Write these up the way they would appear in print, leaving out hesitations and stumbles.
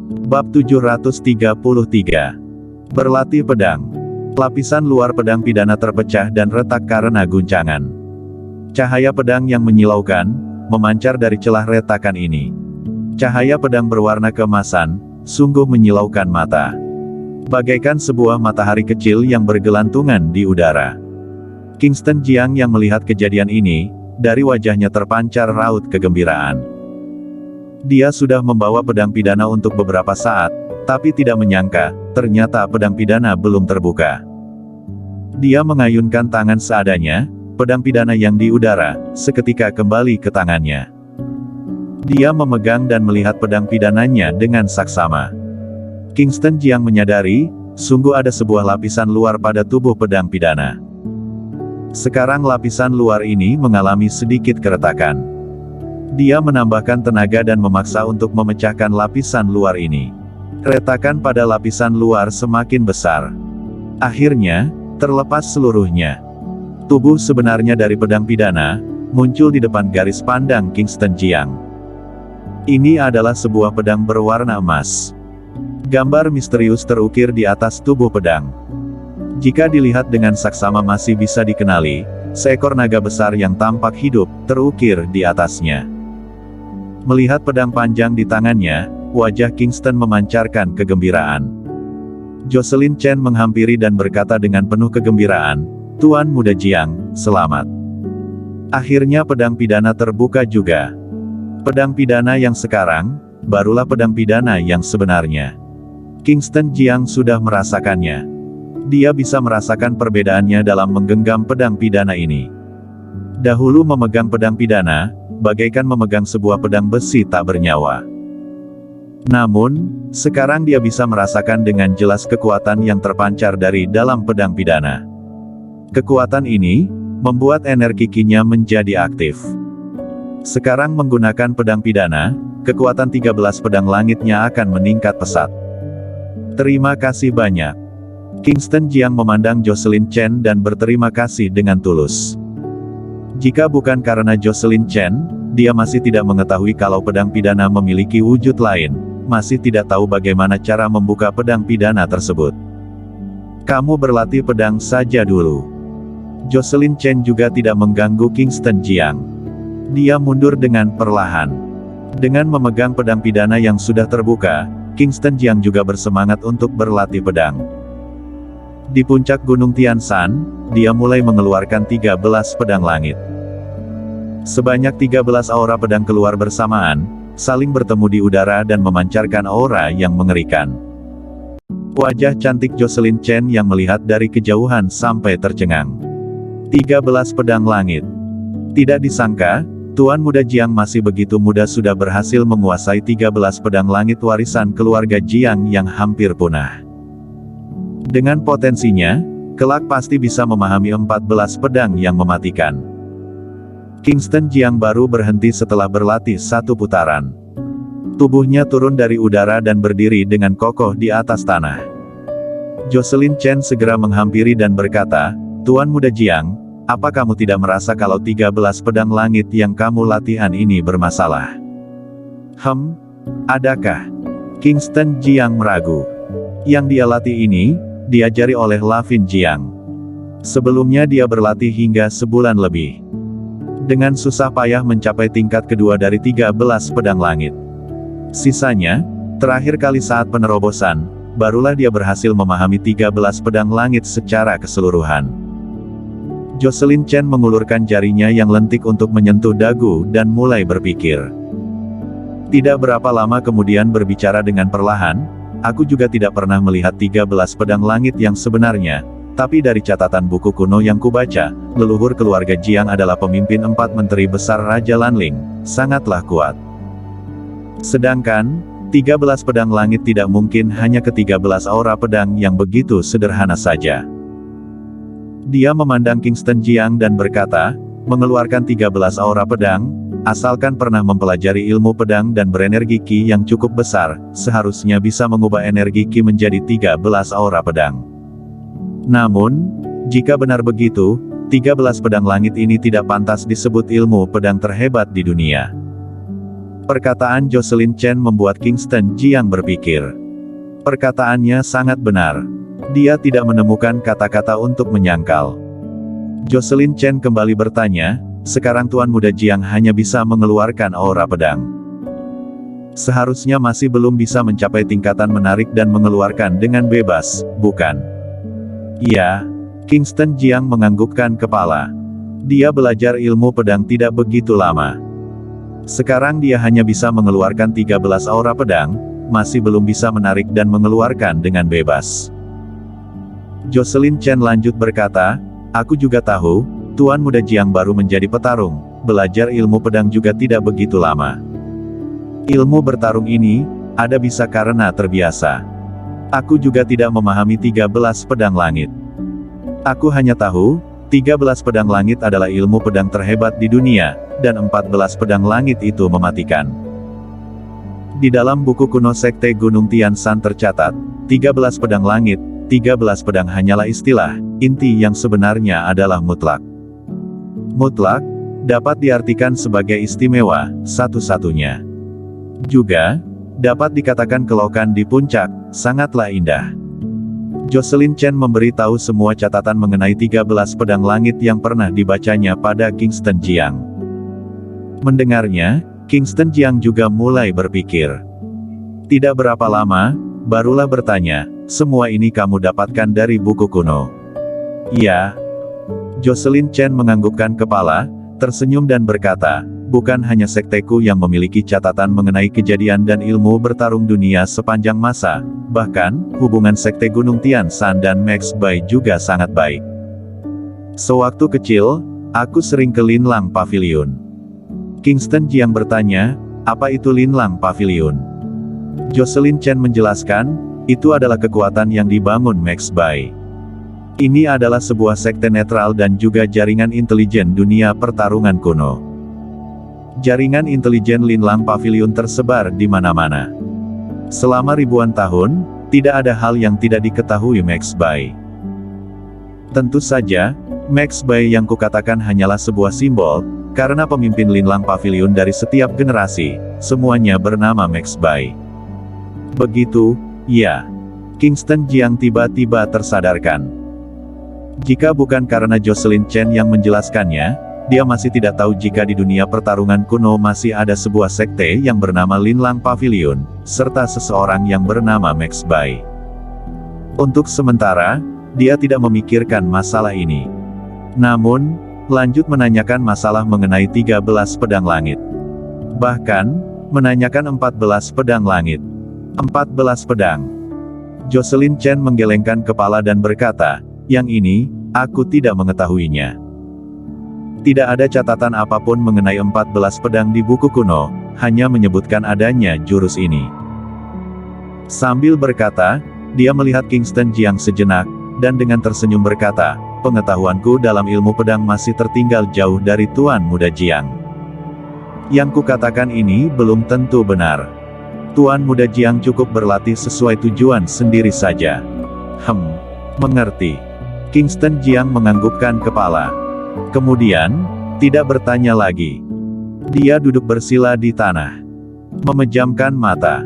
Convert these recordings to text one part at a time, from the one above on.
Bab 733. Berlatih pedang. Lapisan luar pedang pidana terpecah dan retak karena guncangan. Cahaya pedang yang menyilaukan, memancar dari celah retakan ini. Cahaya pedang berwarna keemasan, sungguh menyilaukan mata. Bagaikan sebuah matahari kecil yang bergelantungan di udara. Kingston Jiang yang melihat kejadian ini, dari wajahnya terpancar raut kegembiraan. Dia sudah membawa pedang pidana untuk beberapa saat, tapi tidak menyangka, ternyata pedang pidana belum terbuka. Dia mengayunkan tangan seadanya, pedang pidana yang di udara, seketika kembali ke tangannya. Dia memegang dan melihat pedang pidananya dengan saksama. Kingston Jiang menyadari, sungguh ada sebuah lapisan luar pada tubuh pedang pidana. Sekarang lapisan luar ini mengalami sedikit keretakan. Dia menambahkan tenaga dan memaksa untuk memecahkan lapisan luar ini. Retakan pada lapisan luar semakin besar. Akhirnya, terlepas seluruhnya. Tubuh sebenarnya dari pedang pidana, muncul di depan garis pandang Kingston Jiang. Ini adalah sebuah pedang berwarna emas. Gambar misterius terukir di atas tubuh pedang. Jika dilihat dengan saksama masih bisa dikenali, seekor naga besar yang tampak hidup, terukir di atasnya. Melihat pedang panjang di tangannya, wajah Kingston memancarkan kegembiraan. Jocelyn Chen menghampiri dan berkata dengan penuh kegembiraan, "Tuan Muda Jiang, selamat." Akhirnya pedang pidana terbuka juga. Pedang pidana yang sekarang, barulah pedang pidana yang sebenarnya. Kingston Jiang sudah merasakannya. Dia bisa merasakan perbedaannya dalam menggenggam pedang pidana ini. Dahulu memegang pedang pidana, bagaikan memegang sebuah pedang besi tak bernyawa. Namun, sekarang dia bisa merasakan dengan jelas kekuatan yang terpancar dari dalam pedang pidana. Kekuatan ini, membuat energi Qi-nya menjadi aktif. Sekarang menggunakan pedang pidana, kekuatan 13 pedang langitnya akan meningkat pesat. Terima kasih banyak. Kingston Jiang memandang Jocelyn Chen dan berterima kasih dengan tulus. Jika bukan karena Jocelyn Chen, dia masih tidak mengetahui kalau pedang pidana memiliki wujud lain, masih tidak tahu bagaimana cara membuka pedang pidana tersebut. Kamu berlatih pedang saja dulu. Jocelyn Chen juga tidak mengganggu Kingston Jiang. Dia mundur dengan perlahan. Dengan memegang pedang pidana yang sudah terbuka, Kingston Jiang juga bersemangat untuk berlatih pedang. Di puncak Gunung Tianshan, dia mulai mengeluarkan 13 pedang langit. Sebanyak 13 aura pedang keluar bersamaan, saling bertemu di udara dan memancarkan aura yang mengerikan. Wajah cantik Jocelyn Chen yang melihat dari kejauhan sampai tercengang. 13 pedang langit. Tidak disangka, Tuan Muda Jiang masih begitu muda sudah berhasil menguasai 13 pedang langit warisan keluarga Jiang yang hampir punah. Dengan potensinya, kelak pasti bisa memahami 14 pedang yang mematikan. Kingston Jiang baru berhenti setelah berlatih satu putaran. Tubuhnya turun dari udara dan berdiri dengan kokoh di atas tanah. Jocelyn Chen segera menghampiri dan berkata, "Tuan Muda Jiang, apa kamu tidak merasa kalau 13 pedang langit yang kamu latihan ini bermasalah?" Adakah? Kingston Jiang meragu. Yang dia latih ini, diajari oleh Lavin Jiang. Sebelumnya dia berlatih hingga sebulan lebih. Dengan susah payah mencapai tingkat kedua dari 13 pedang langit. Sisanya, terakhir kali saat penerobosan, barulah dia berhasil memahami 13 pedang langit secara keseluruhan. Jocelyn Chen mengulurkan jarinya yang lentik untuk menyentuh dagu dan mulai berpikir. Tidak berapa lama kemudian berbicara dengan perlahan, "Aku juga tidak pernah melihat 13 pedang langit yang sebenarnya, tapi dari catatan buku kuno yang kubaca, leluhur keluarga Jiang adalah pemimpin 4 menteri besar Raja Lanling, sangatlah kuat. Sedangkan, 13 pedang langit tidak mungkin hanya ke-13 aura pedang yang begitu sederhana saja." Dia memandang Kingston Jiang dan berkata, "Mengeluarkan 13 aura pedang, asalkan pernah mempelajari ilmu pedang dan berenergi Qi yang cukup besar, seharusnya bisa mengubah energi Qi menjadi 13 aura pedang. Namun, jika benar begitu, 13 pedang langit ini tidak pantas disebut ilmu pedang terhebat di dunia." Perkataan Jocelyn Chen membuat Kingston Jiang berpikir. Perkataannya sangat benar. Dia tidak menemukan kata-kata untuk menyangkal. Jocelyn Chen kembali bertanya, sekarang Tuan Muda Jiang hanya bisa mengeluarkan aura pedang. Seharusnya masih belum bisa mencapai tingkatan menarik dan mengeluarkan dengan bebas, bukan? Iya. Kingston Jiang menganggukkan kepala. Dia belajar ilmu pedang tidak begitu lama. Sekarang dia hanya bisa mengeluarkan 13 aura pedang, masih belum bisa menarik dan mengeluarkan dengan bebas. Jocelyn Chen lanjut berkata, aku juga tahu, Tuan Muda Jiang baru menjadi petarung, belajar ilmu pedang juga tidak begitu lama. Ilmu bertarung ini, ada bisa karena terbiasa. Aku juga tidak memahami 13 pedang langit. Aku hanya tahu, 13 pedang langit adalah ilmu pedang terhebat di dunia, dan 14 pedang langit itu mematikan. Di dalam buku kuno Sekte Gunung Tianshan tercatat, 13 pedang langit, 13 pedang hanyalah istilah, inti yang sebenarnya adalah mutlak. Mutlak, dapat diartikan sebagai istimewa, satu-satunya. Juga, dapat dikatakan kelokan di puncak, sangatlah indah. Jocelyn Chen memberi tahu semua catatan mengenai 13 pedang langit yang pernah dibacanya pada Kingston Jiang. Mendengarnya, Kingston Jiang juga mulai berpikir. Tidak berapa lama, barulah bertanya, semua ini kamu dapatkan dari buku kuno? Iya. Jocelyn Chen menganggukkan kepala, tersenyum dan berkata, bukan hanya sekteku yang memiliki catatan mengenai kejadian dan ilmu bertarung dunia sepanjang masa, bahkan, hubungan Sekte Gunung Tianshan dan Max Bai juga sangat baik. Sewaktu kecil, aku sering ke Linlang Pavilion. Kingston Jiang bertanya, apa itu Linlang Pavilion? Jocelyn Chen menjelaskan, itu adalah kekuatan yang dibangun Max Bai. Ini adalah sebuah sekte netral dan juga jaringan intelijen dunia pertarungan kuno. Jaringan intelijen Linlang Pavilion tersebar di mana-mana. Selama ribuan tahun, tidak ada hal yang tidak diketahui Max Bai. Tentu saja, Max Bai yang kukatakan hanyalah sebuah simbol, karena pemimpin Linlang Pavilion dari setiap generasi, semuanya bernama Max Bai. Begitu, ya. Kingston Jiang tiba-tiba tersadarkan. Jika bukan karena Jocelyn Chen yang menjelaskannya, dia masih tidak tahu jika di dunia pertarungan kuno masih ada sebuah sekte yang bernama Linlang Pavilion, serta seseorang yang bernama Max Bai. Untuk sementara, dia tidak memikirkan masalah ini. Namun, lanjut menanyakan masalah mengenai 13 pedang langit. Bahkan, menanyakan 14 pedang langit. 14 pedang. Jocelyn Chen menggelengkan kepala dan berkata, yang ini, aku tidak mengetahuinya. Tidak ada catatan apapun mengenai 14 pedang di buku kuno, hanya menyebutkan adanya jurus ini. Sambil berkata, dia melihat Kingston Jiang sejenak, dan dengan tersenyum berkata, pengetahuanku dalam ilmu pedang masih tertinggal jauh dari Tuan Muda Jiang. Yang kukatakan ini belum tentu benar. Tuan Muda Jiang cukup berlatih sesuai tujuan sendiri saja. Mengerti. Kingston Jiang menganggukkan kepala. Kemudian, tidak bertanya lagi. Dia duduk bersila di tanah. Memejamkan mata.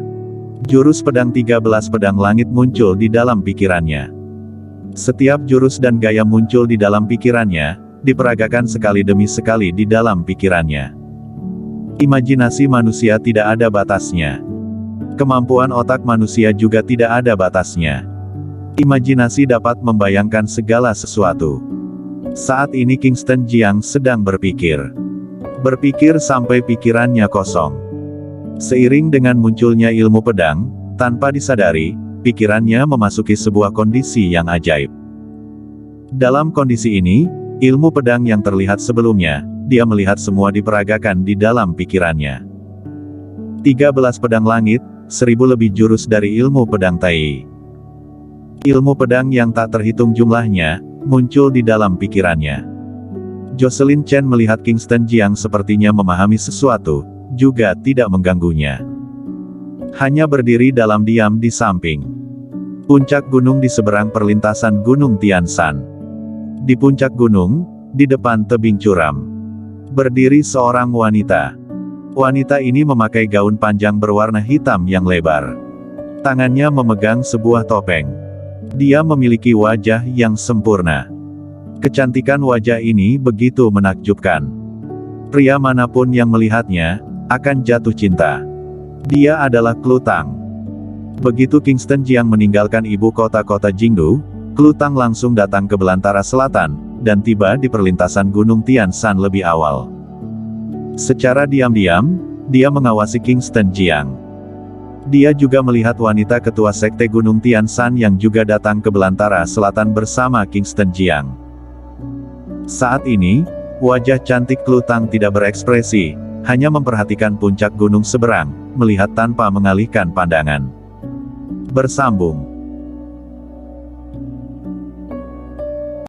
Jurus pedang 13 pedang langit muncul di dalam pikirannya. Setiap jurus dan gaya muncul di dalam pikirannya, diperagakan sekali demi sekali di dalam pikirannya. Imajinasi manusia tidak ada batasnya. Kemampuan otak manusia juga tidak ada batasnya. Imajinasi dapat membayangkan segala sesuatu. Saat ini Kingston Jiang sedang berpikir. Berpikir sampai pikirannya kosong. Seiring dengan munculnya ilmu pedang, tanpa disadari, pikirannya memasuki sebuah kondisi yang ajaib. Dalam kondisi ini, ilmu pedang yang terlihat sebelumnya, dia melihat semua diperagakan di dalam pikirannya. 13 pedang langit, 1000 lebih jurus dari ilmu pedang Tai. Ilmu pedang yang tak terhitung jumlahnya, muncul di dalam pikirannya. Jocelyn Chen melihat Kingston Jiang sepertinya memahami sesuatu, juga tidak mengganggunya. Hanya berdiri dalam diam di samping puncak gunung di seberang perlintasan Gunung Tianshan. Di puncak gunung, di depan tebing curam, berdiri seorang wanita. Wanita ini memakai gaun panjang berwarna hitam yang lebar. Tangannya memegang sebuah topeng. Dia memiliki wajah yang sempurna. Kecantikan wajah ini begitu menakjubkan. Pria manapun yang melihatnya, akan jatuh cinta. Dia adalah Klutang. Begitu Kingston Jiang meninggalkan ibu kota Jingdu, Klutang langsung datang ke belantara selatan, dan tiba di perlintasan Gunung Tian Shan lebih awal. Secara diam-diam, dia mengawasi Kingston Jiang. Dia juga melihat wanita ketua sekte Gunung Tian Shan yang juga datang ke belantara selatan bersama Kingston Jiang. Saat ini, wajah cantik Klutang tidak berekspresi, hanya memperhatikan puncak gunung seberang, melihat tanpa mengalihkan pandangan. Bersambung.